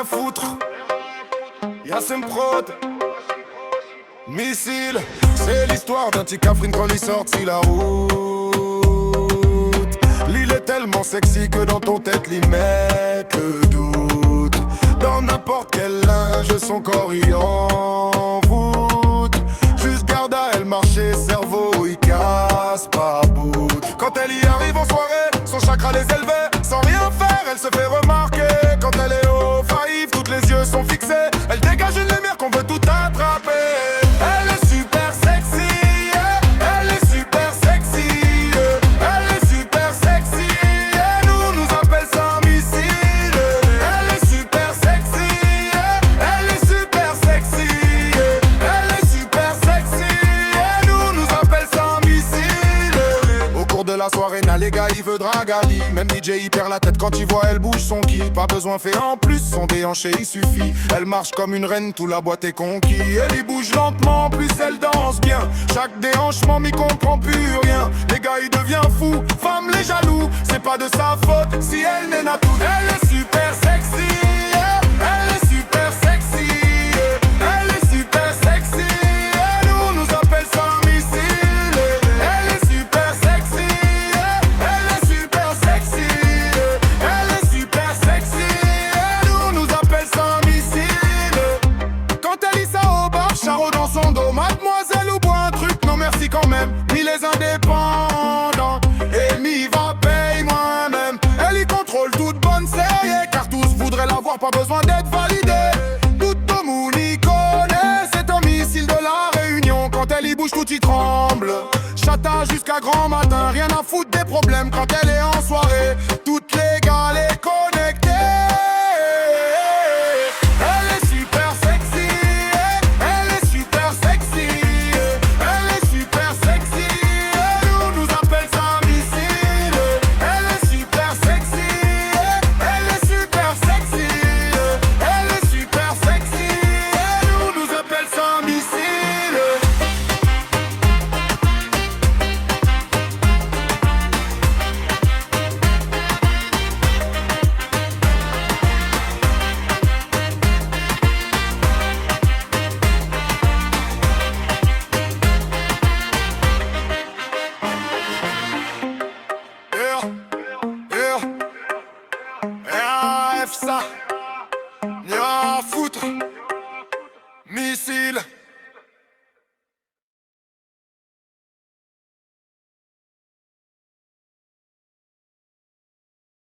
à foutre. Yassem Prod, missile. C'est l'histoire d'un petit Cafrine quand il sortit la route. L'île est tellement sexy que dans ton tête l'y met le doute. Dans n'importe quel linge son corps y envoûte. Juste garde à elle marcher, cerveau il casse pas bout. Quand elle y arrive en soirée, son chakra les élevait. Sans rien faire, elle se fait remarquer. Quand elle est au faïf, tous les yeux sont fixés. Elle dégage une lumière qu'on veut tout attraper. Elle est super sexy, elle est super sexy, elle est super sexy, et nous appelle ça missile. Elle est super sexy, elle est super sexy, elle est super sexy, et nous appelle ça missile. Au cours de la soirée, les gars il veut Dragali. Même DJ il perd la tête quand il voit elle bouge son qui. Pas besoin fait en plus, son déhanché il suffit. Elle marche comme une reine, tout la boîte est conquis. Elle y bouge lentement, plus elle danse bien. Chaque déhanchement m'y comprend plus rien. Les gars il devient fou, femme les jaloux. C'est pas de sa faute si elle n'est n'a tout. Elle est super sexy, elle est super sexy, elle est super sexy, et nous appelle ça missile. Elle est super sexy, elle est super sexy, elle est super sexy, et nous appelle ça missile. Quand elle lit ça au bar, Charo dans son dos. Mademoiselle ou boit un truc, non merci quand même. Ni les indépendants, et m'y va paye moi-même. Elle y contrôle toute bonne série, car tous voudraient la voir, pas besoin d'être validé. Tout le monde y connaît, c'est un missile de la Réunion. Quand elle y bouge, tout y tremble. Chata jusqu'à grand matin, rien à foutre des problèmes quand elle est en soirée.